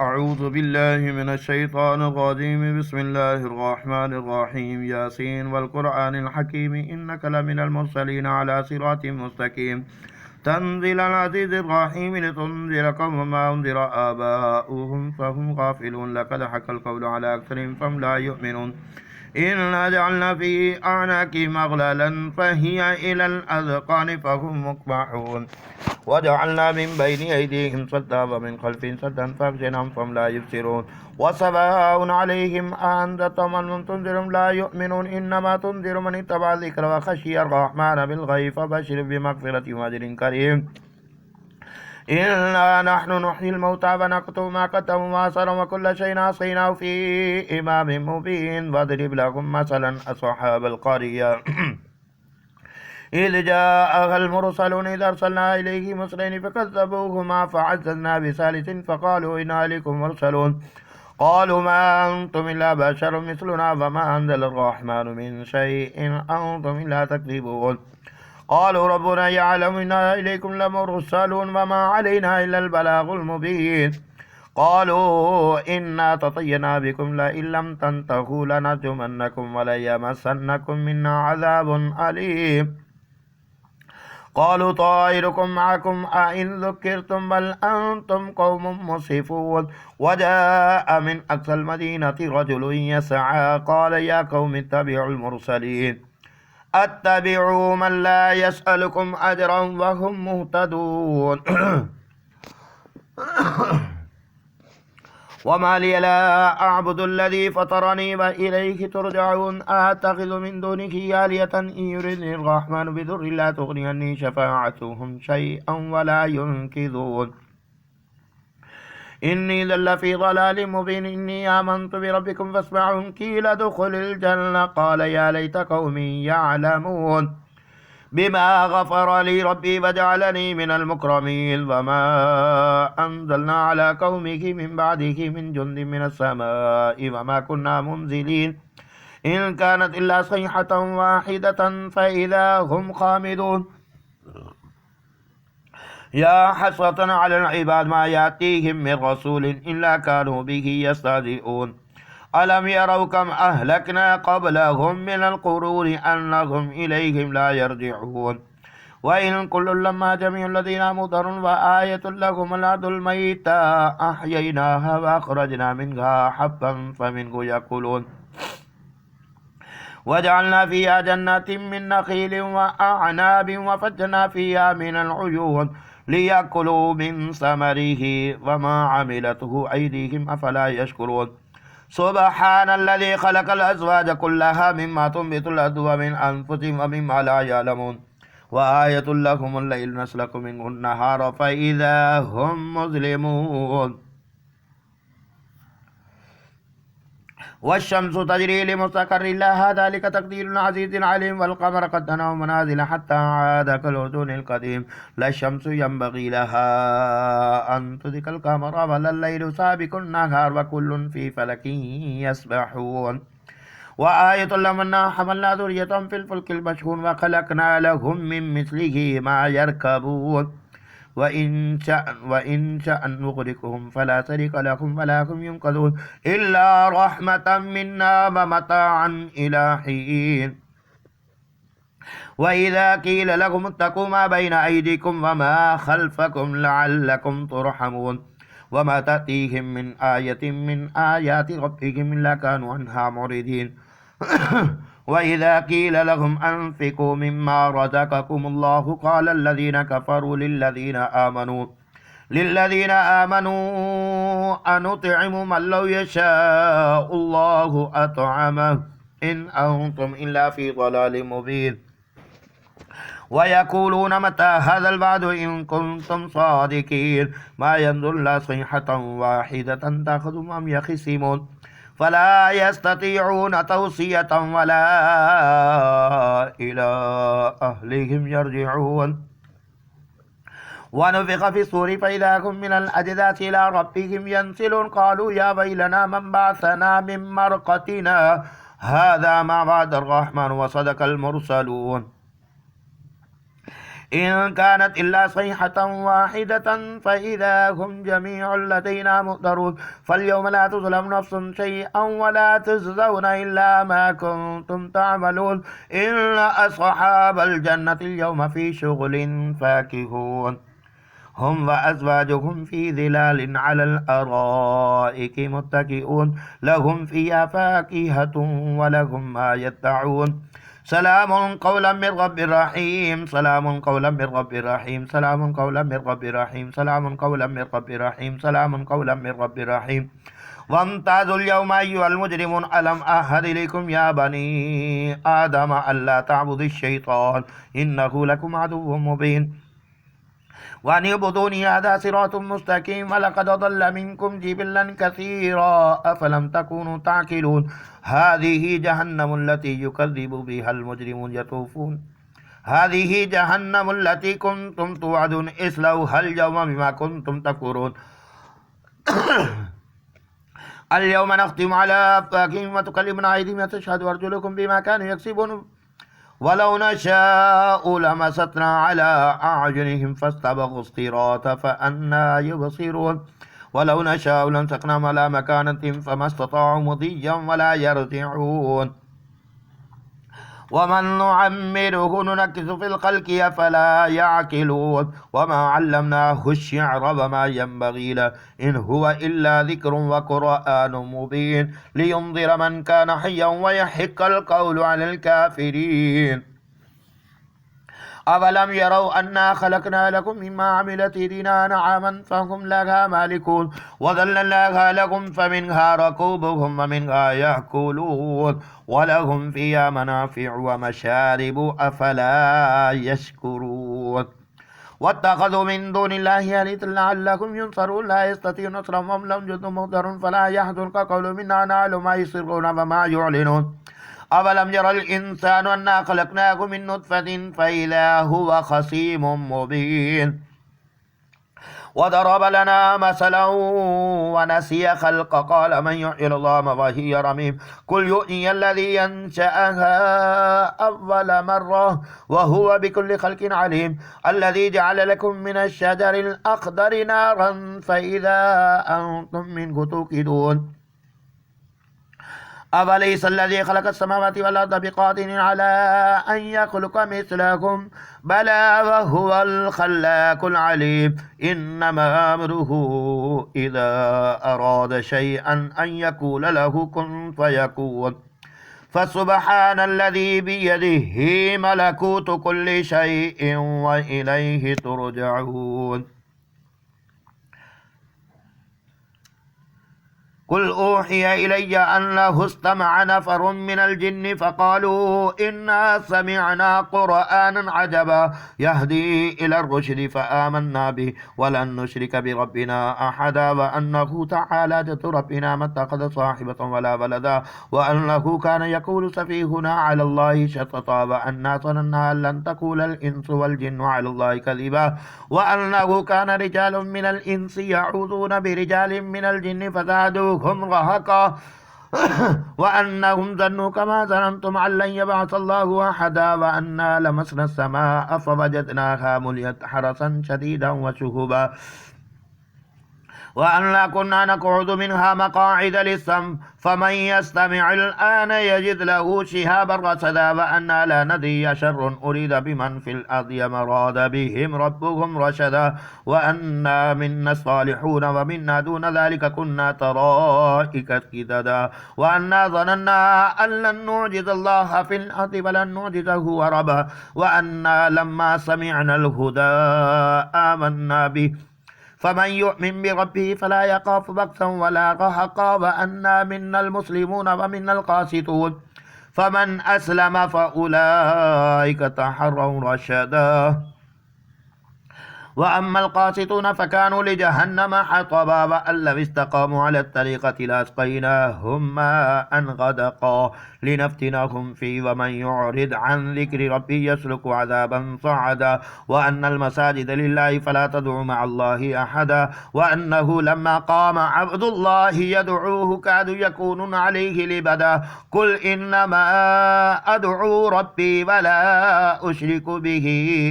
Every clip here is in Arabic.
أعوذ بالله من الشيطان الرجيم. بسم الله الرحمن الرحيم. ياسين والقرآن الحكيم إنك لمن المرسلين على صراط مستقيم تنزيل العزيز الرحيم لتنذر قوما ما أنذر آباؤهم فهم غافلون. لقد حق القول على أكثرهم فهم لا يؤمنون. إنا جعلنا في أعناقهم أغلالا فهي إلى الأذقان فهم مقمحون وجعلنا من بين أيديهم سدا ومن خلفهم سدا فأغشيناهم فهم لا يبصرون. وسواء عليهم أأنذرتهم أم لم تنذرهم لا يؤمنون. إنما تنذر من اتبع الذكر وخشي الرحمن بالغيب فبشر بمغفرة وأجر كريم. إنا نحن نحيي الموتى ونكتب ما قدموا وآثارهم وكل شيء أحصيناه في إمام مبين. واضرب لهم مثلا أصحاب القرية إذ جاءها المرسلون إذ أرسلنا إليهم اثنين فكذبوهما فعززنا بثالث فقالوا إنا إليكم مرسلون. قالوا ما أنتم إلا بشر مثلنا وما أنزل الرحمن من شيء أنتم إلا تكذبون. قالوا ربنا يعلم إنا إليكم لمرسلون وما علينا إلا البلاغ المبين. قالوا إنا تطيرنا بكم لئن لم تنتهوا لنرجمنكم وليمسنكم منا عذاب أليم. قالوا طائركم معكم أئن ذكرتم بل أنتم قوم مسرفون. وجاء من أقصى المدينة رجل يسعى قال يا قوم اتبعوا المرسلين اتبعوا من لا يسألكم أجرا وهم مهتدون. وما لي لا أعبد الذي فطرني وإليه ترجعون. أتخذ من دونه آلهة إن يردني الرحمن بضر لا تغني عني شفاعتهم شيئا ولا ينقذون. إني ذل في ضلال مبين. إني آمنت بربكم فاسمعون. قيل ادخل الجنة قال يا ليت قومي يعلمون بما غفر لي ربي وجعلني من المكرمين. وما أنزلنا على قومه من بعده من جند من السماء وما كنا منزلين إن كانت إلا صيحة واحدة فإذا هم خامدون. يا حسرة على العباد ما يأتيهم من رسول إلا كانوا به يستهزئون. ألم يروا كم أهلكنا قبلهم من القرون أنهم إليهم لا يرجعون. وإن كل لما جميع الذين مضر وآية لهم الأرض الميتة أحييناها وأخرجنا منها حبا فمنه يأكلون. وجعلنا فيها جنات من نخيل وأعناب وفجرنا فيها من العيون ليأكلوا من ثمره وما عملته أيديهم أفلا يشكرون. سبحان الذي خلق الأزواج كلها مما تنبت الأرض ومن أنفسهم ومما لا يعلمون. وآية لهم الليل نسلك منه النهار فإذا هم مظلمون. والشمس تجري لمستقر لها ذلك تقدير العزيز العليم. والقمر قدرناه منازل حتى عاد كالعرجون القديم. لا الشمس ينبغي لها أن تدرك القمر ولا الليل سابق النهار وكل في فلك يسبحون. وآية لهم أنا حملنا ذريتهم في الفلك المشحون وخلقنا لهم من مثله ما يركبون. وإن شأن نغرقهم فلا طريق لهم ولا هم ينقذون إلا رحمة منا ومتاعا إلى حين. وإذا قيل لهم اتقوا ما بين أيديكم وما خلفكم لعلكم ترحمون. وما تأتيهم من آية من آيات ربهم إلا كانوا عنها معرضين. وإذا قيل لهم أنفقوا مما رزقكم الله قال الذين كفروا للذين آمنوا أنطعم من لو يشاء الله أطعمه إن أنتم إلا في ضلال مبين. ويقولون متى هذا الوعد إن كنتم صادقين. ما ينظر إلا صيحة واحدة تأخذهم أم يخصمون فلا يستطيعون توصية ولا إلى أهلهم يرجعون. ونفخ في الصور فإذا هم من الأجداث إلى ربهم ينسلون. قالوا يا ويلنا من بعثنا من مرقتنا هذا ما وعد الرحمن وصدق المرسلون إن كانت إلا صيحة واحدة فإذا هم جميع لدينا مؤدرون فاليوم لا تظلم نفس شيئا ولا تجزون إلا ما كنتم تعملون إن أصحاب الجنة اليوم في شغل فاكهون هم وأزواجهم في ظلال على الأرائك متكئون لهم فيها فاكهة ولهم ما يدعون سلام قولا من رب رحيم سلام قولا من رب رحيم سلام قولا من رب رحيم سلام قولا من رب رحيم سلام قولا من رب رحيم وامتازوا اليوم أيها المجرمون ألم أعهد إليكم يا بني آدم ألا تعبدوا الشيطان إنه لكم عدو مبين وأن اعبدوني هذا صراط مستقيم ولقد ضل منكم جبلا كثيرا أفلم تكونوا تعقلون هذه جهنم التي يكذب بها المجرمون يطوفون هذه جهنم التي كنتم توعدون اصلوها اليوم بما كنتم تكفرون اليوم نختم على أفواههم وتكلمنا أيديهم وتشهد أرجلكم بما كانوا يكسبون ولو نشاء لمستنا على أعينهم فاستبقوا الصراط فأنى يبصرون ولو نشاء لمسكناهم على مكانتهم فما استطاعوا مضيا ولا يرجعون ومن نعمره ننكس في الخلق أفلا يعقلون وما علمناه الشعر وما ينبغي له إن هو إلا ذكر وقرآن مبين لينذر من كان حيا ويحق القول على الكافرين أولم يروا أنا خلقنا لكم مما عملت أيدينا أنعاما فهم لها مالكون وذللناها لكم فمنها ركوبهم ومنها يأكلون ولهم فيها منافع ومشارب أفلا يشكرون واتخذوا من دون الله آلهة لعلهم ينصرون لا يستطيعون نصرهم وهم لهم جند مهدرون فلا يحزنك قول منا نعلم ما يسرون وما يعلنون أولم ير الإنسان أنا خلقناه من نطفة فإذا هو خصيم مبين وضرب لنا مثلا ونسي خلق قال من يحيي العظام وهي رميم قل يحيي الذي ينشأها أول مرة وهو بكل خلق عليم الذي جعل لكم من الشجر الأخضر نارا فإذا أنتم منه توقدون أوليس الذي خلق السماوات والأرض بقادر على أن يخلق مثلكم بلى وهو الخلاق العليم إنما أمره إذا أراد شيئا أن يقول له كن فيكون فسبحان الذي بيده ملكوت كل شيء وإليه ترجعون قل أوحي إلي أنه استمع نفر من الجن فقالوا إنا سمعنا قرآنا عجبا يهدي إلى الرشد فآمنا به ولن نشرك بربنا أحدا وأنه تعالى جد ربنا ما اتخذ صاحبة ولا ولدا وأنه كان يقول سفيهنا على الله شططا وأنا ظننا أن لن تقول الإنس والجن على الله كذبا وأنه كان رجال من الإنس يعوذون برجال من الجن فزادوا هم رهقا وأنهم ظنوا كما ظننتم أن لن يبعث الله أحدا وأنا لمسنا السماء فوجدناها مليت حرسا شديدا وشهبا وأنا كنا نقعد منها مقاعد للسمع فمن يستمع الآن يجد له شهابا رصدا وأنا لا ندري أشر أريد بمن في الأرض مراد بهم ربهم رشدا وأنا منا الصالحون ومنا دون ذلك كنا طرائق قددا وأنا ظننا أن لن نعجز الله في الأرض ولن نعجزه هربا وأنا لما سمعنا الهدى آمنا به فمن يؤمن بربه فلا يخاف بخسا ولا رهقا وأنا منا المسلمون ومنا القاسطون فمن أسلم فأولئك تحروا رشدا وأما القاسطون فكانوا لجهنم حطبا وأن لو استقاموا على الطريقة لأسقيناهم ماء غدقا لنفتنهم فيه ومن يعرض عن ذكر ربه يسلك عذابا صعدا وأن المساجد لله فلا تدعوا مع الله أحدا وأنه لما قام عبد الله يدعوه كادوا يكونون عليه لبدا قل إنما أدعو ربي ولا أشرك به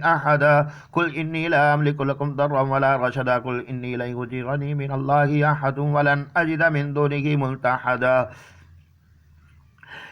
أحدا قل إني لا أملك لكم ضرا ولا رشدا قل إني لن يجيرني من الله أحد ولن أجد من دونه ملتحدا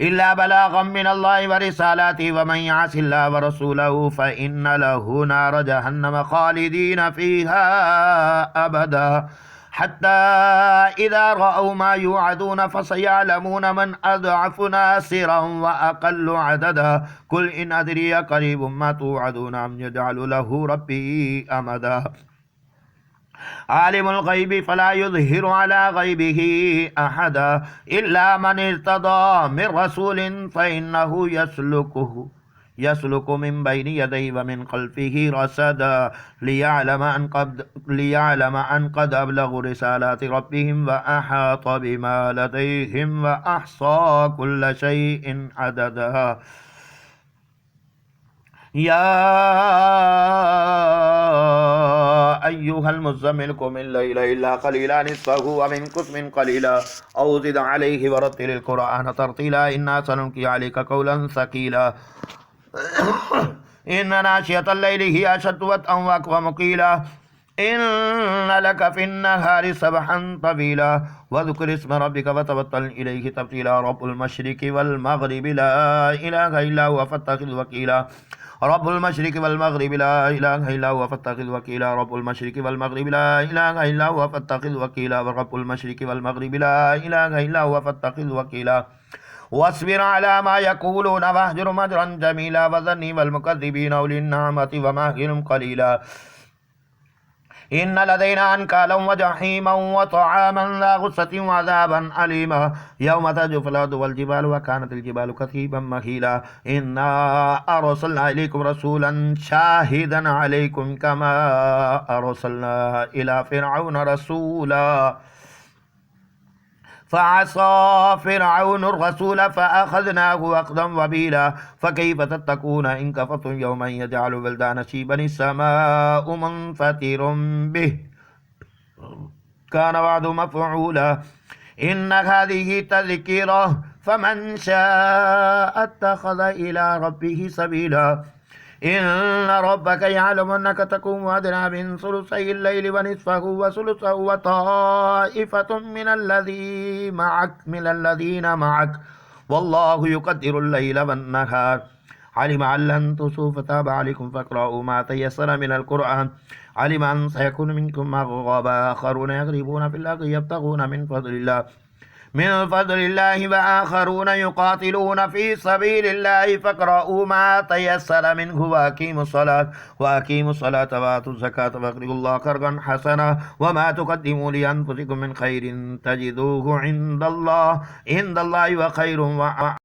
إلا بلاغا من الله ورسالاته ومن يعص الله ورسوله فإن له نار جهنم خالدين فيها أبدا حتى إذا رأوا ما يوعدون فسيعلمون من أضعف ناصرا وأقل عددا قل إن أدري قريب ما توعدون أم يجعل له ربي أمدا عالم الغيب فلا يظهر على غيبه أحدا إلا من ارتضى من رسول فإنه يسلك من بين يديه ومن خلفه رصدا ليعلم أن قد أبلغوا رسالات ربهم وأحاط بما لديهم وأحصى كل شيء عددا يا أيها المزمل قم الليل إلا قليلا نصفه ومنقص من قليلا أو زد عليه ورتل القرآن ترتيلا إنا سنلقي عليك قولا ثقيلا إن ناشئة الليل هي أشد وطئا وأقوم قيلا إن لك في النهار سبحا طويلا واذكر اسم ربك وتبتل إليه تبتيلا رب المشرق والمغرب لا إله إلا هو فاتخذ وكيلا رب المشرق والمغرب لا إله إلا هو فاتخذ وكيلا رب المشرق والمغرب لا إله إلا هو فاتخذ وكيلا ورب المشرق والمغرب لا إله إلا هو فاتخذ وكيلا واصبر على ما يقولون واهجر مهجرا جميلا وذرني والمكذبين أولي النعمة ومهلهم قليلا إن لدينا أنكالا وجحيما وطعاما ذا غصة وعذابا أليما يوم ترجف الأرض والجبال وكانت الجبال كثيبا مهيلا إنا أرسلنا إليكم رسولا شاهدا عليكم كما أرسلنا إلى فرعون رسولا فعصى فرعون الرسول فأخذناه أخذا وبيلا فكيف تتقون إن كفرتم يوما يجعل الولدان شيبا السماء منفطر به كان وعد مفعولا إن هذه تذكرة فمن شاء اتخذ إلى ربه سبيلا إن ربك يعلم أنك تقوم أدنى من ثلثي الليل ونصفه وثلثه وطائفة من الذين معك والله يقدر الليل والنهار علم أن لن تصوا فتاب عليكم فاقرؤوا ما تيسر من القرآن علم أن سيكون منكم مغضبا آخرون يغربون في الأرض يبتغون من فضل الله وآخرون يقاتلون في سبيل الله فاقرؤوا ما تيسر منه وأقيموا الصلاة وآتوا الزكاة واقرضوا الله قرضا حسنا وما تقدموا لأنفسكم من خير تجدوه عند الله وخير